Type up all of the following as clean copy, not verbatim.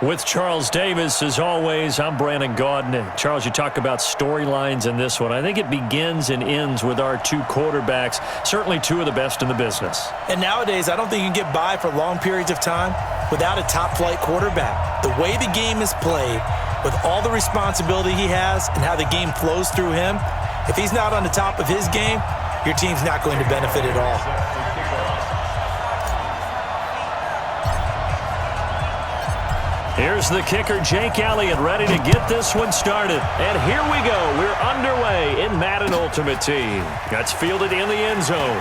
With Charles Davis, as always, I'm Brandon Gaudin. And Charles, you talk about storylines in this one. I think it begins and ends with our two quarterbacks, certainly two of the best in the business. And nowadays, I don't think you can get by for long periods of time without a top-flight quarterback. The way the game is played, with all the responsibility he has and how the game flows through him, if he's not on the top of his game, your team's not going to benefit at all. Here's the kicker, Jake Elliott, ready to get this one started. And here we go. We're underway in Madden Ultimate Team. That's fielded in the end zone.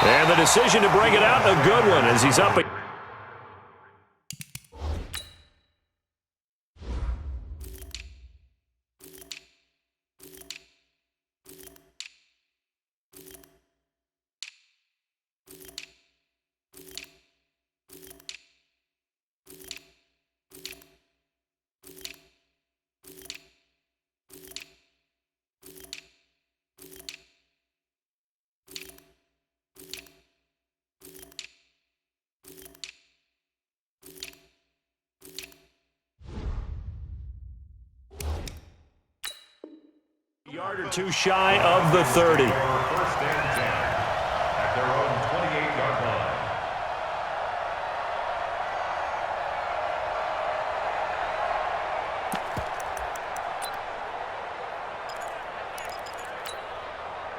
And the decision to bring it out, a good one as he's up. Yard or two shy of the 30. First and 10 at their own 28-yard line.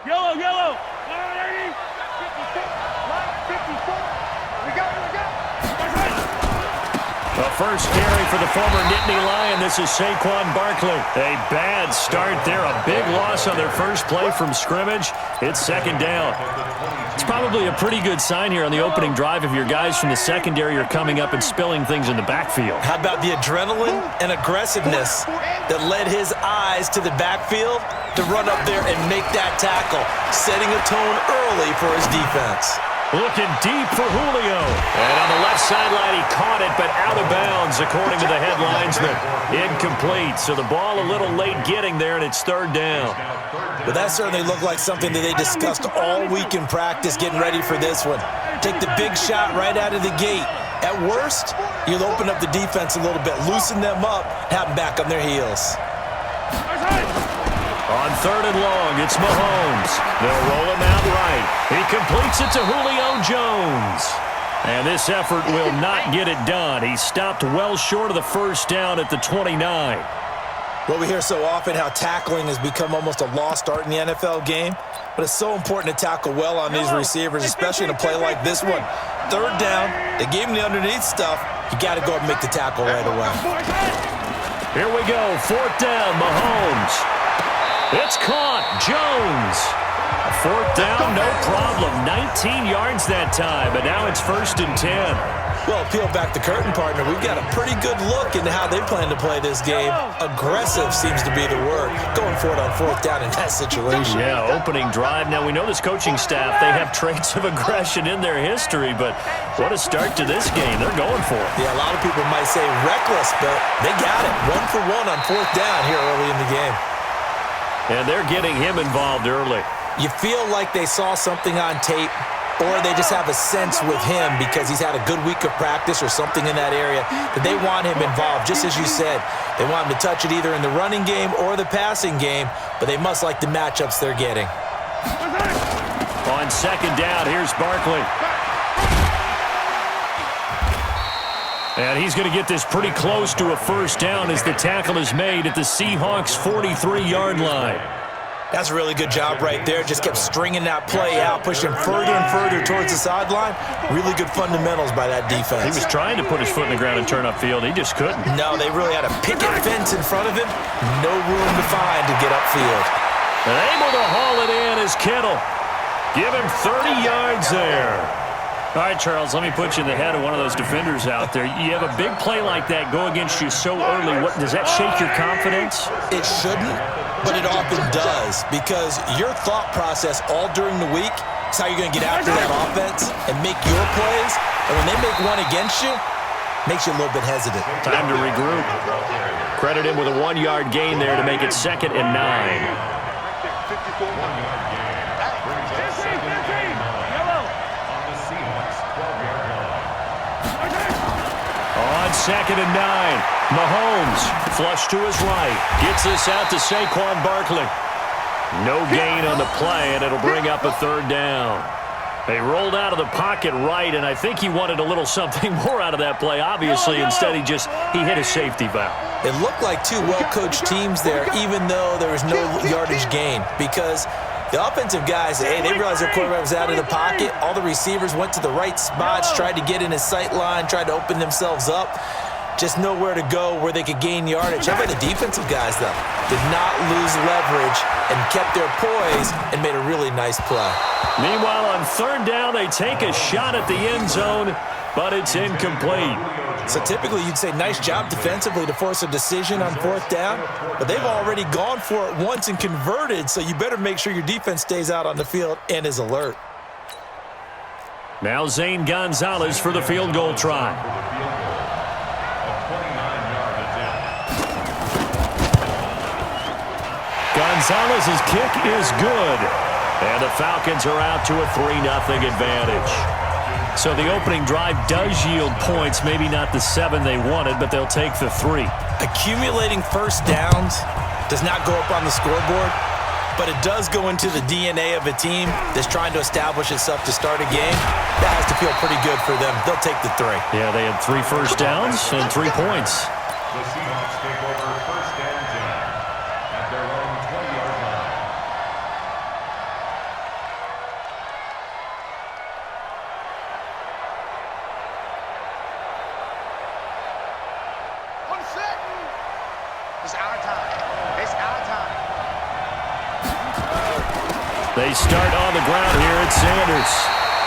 Yellow, yellow. 180. 54. We go. The first carry for the former Nittany Lion. This is Saquon Barkley. A bad start there. A big loss on their first play from scrimmage. It's second down. It's probably a pretty good sign here on the opening drive if your guys from the secondary are coming up and spilling things in the backfield. How about the adrenaline and aggressiveness that led his eyes to the backfield to run up there and make that tackle, setting a tone early for his defense. Looking deep for Julio. And on the left sideline, he caught it, but out of bounds, according to the headlinesman. Incomplete. So the ball a little late getting there, and it's third down. But that certainly looked like something that they discussed all week in practice, getting ready for this one. Take the big shot right out of the gate. At worst, you'll open up the defense a little bit, loosen them up, have them back on their heels. On third and long, it's Mahomes. They'll roll him out right. He completes it to Julio Jones. And this effort will not get it done. He stopped well short of the first down at the 29. Well, we hear so often how tackling has become almost a lost art in the NFL game, but it's so important to tackle well on these receivers, especially in a play like this one. Third down, they gave him the underneath stuff. You got to go and make the tackle right away. Here we go, fourth down, Mahomes. It's caught. Jones. A fourth down, no problem. 19 yards that time, but now it's first and 10. Well, peel back the curtain, partner. We've got a pretty good look into how they plan to play this game. Aggressive seems to be the word. Going for it on fourth down in that situation. Yeah, opening drive. Now, we know this coaching staff, they have traits of aggression in their history, but what a start to this game. They're going for it. Yeah, a lot of people might say reckless, but they got it. 1 for 1 on fourth down here early in the game. And they're getting him involved early. You feel like they saw something on tape, or they just have a sense with him because he's had a good week of practice or something in that area that they want him involved. Just as you said, they want him to touch it either in the running game or the passing game, but they must like the matchups they're getting. On second down, here's Barkley. And he's going to get this pretty close to a first down as the tackle is made at the Seahawks' 43-yard line. That's a really good job right there. Just kept stringing that play out, pushing further and further towards the sideline. Really good fundamentals by that defense. He was trying to put his foot in the ground and turn upfield. He just couldn't. No, they really had a picket fence in front of him. No room to find to get upfield. And able to haul it in is Kittle. Give him 30 yards there. All right, Charles, let me put you in the head of one of those defenders out there. You have a big play like that go against you so early. What does that shake your confidence? It shouldn't, but it often does, because your thought process all during the week is how you're going to get after that offense and make your plays. And when they make one against you, makes you a little bit hesitant. Time to regroup. Credit him with a 1-yard gain there to make it 2nd and 9. 1-yard gain. Brings up 2nd and 9 on the Seahawks' 12-yard line. on 2nd and 9. Mahomes, flush to his right. Gets this out to Saquon Barkley. No gain on the play, and it'll bring up a 3rd down. They rolled out of the pocket right, and I think he wanted a little something more out of that play. Obviously, instead he hit a safety valve. It looked like two well-coached teams there, even though there was no yardage gain, because the offensive guys, hey, they realized their quarterback was out of the pocket. All the receivers went to the right spots, tried to get in his sight line, tried to open themselves up. Just nowhere to go where they could gain yardage. How about the defensive guys, though? Did not lose leverage and kept their poise and made a really nice play. Meanwhile, on 3rd down, they take a shot at the end zone, but it's incomplete. So typically you'd say nice job defensively to force a decision on 4th down, but they've already gone for it once and converted, so you better make sure your defense stays out on the field and is alert. Now Zane Gonzalez for the field goal try. Gonzalez's kick is good, and the Falcons are out to a 3-0 advantage. So the opening drive does yield points, maybe not the 7 they wanted, but they'll take the 3. Accumulating first downs does not go up on the scoreboard, but it does go into the DNA of a team that's trying to establish itself to start a game. That has to feel pretty good for them. They'll take the 3. Yeah, they had 3 first downs and 3 points. The Seahawks take over 1st and 10 at their own 20-yard line. It's our time. It's our time. They start on the ground here at Sanders.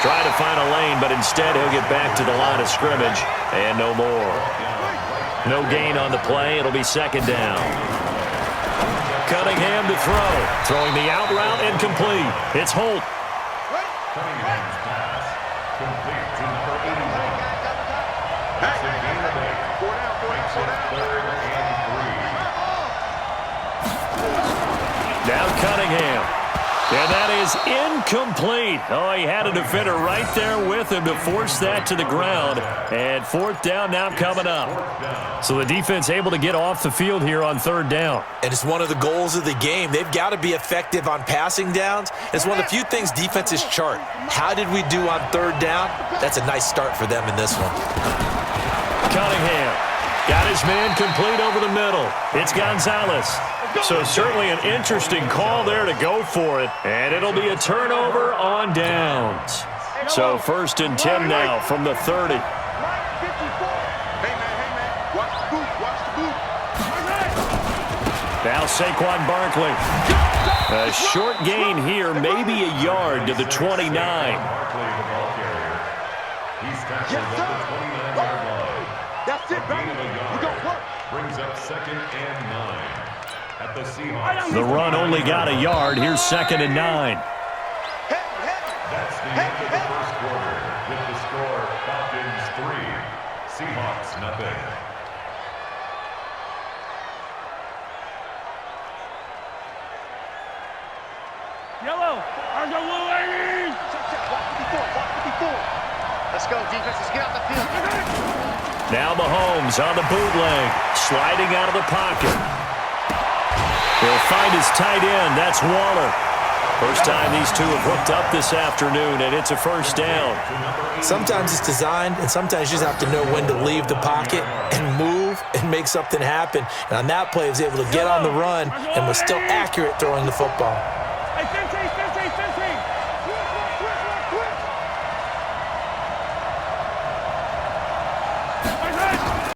Trying to find a lane, but instead he'll get back to the line of scrimmage, and no more. No gain on the play. It'll be 2nd down. Cunningham to throw. Throwing the out route incomplete. It's Holt. Cunningham's pass complete to number 81. That's a gain of 8. Makes it 3rd and 3. Now Cunningham. And that is incomplete. Oh, he had a defender right there with him to force that to the ground. And 4th down now coming up. So the defense able to get off the field here on 3rd down. And it's one of the goals of the game. They've got to be effective on passing downs. It's one of the few things defenses chart. How did we do on 3rd down? That's a nice start for them in this one. Cunningham got his man complete over the middle. It's Gonzalez. So certainly an interesting call there to go for it. And it'll be a turnover on downs. So 1st and 10 now from the 30. Hey, man. Watch the boot. Watch the boot. Now Saquon Barkley. A short gain here, maybe a yard to the 29. Barkley, the ball carrier. He's tackled at the 29-yard line. That's it, baby. We're going to work. Brings up 2nd and 9 at the Seahawks. The run only got a yard. Here's 2nd and 9. That's the end of the 1st quarter with the score Falcons 3, Seahawks 0. Yellow. Ours are little ladies. Walk to be four. Let's go, defense. Let's get out the field. Now Mahomes on the bootleg. Sliding out of the pocket. He'll find his tight end. That's Waller. First time these two have hooked up this afternoon, and it's a 1st down. Sometimes it's designed, and sometimes you just have to know when to leave the pocket and move and make something happen. And on that play, he was able to get on the run and was still accurate throwing the football.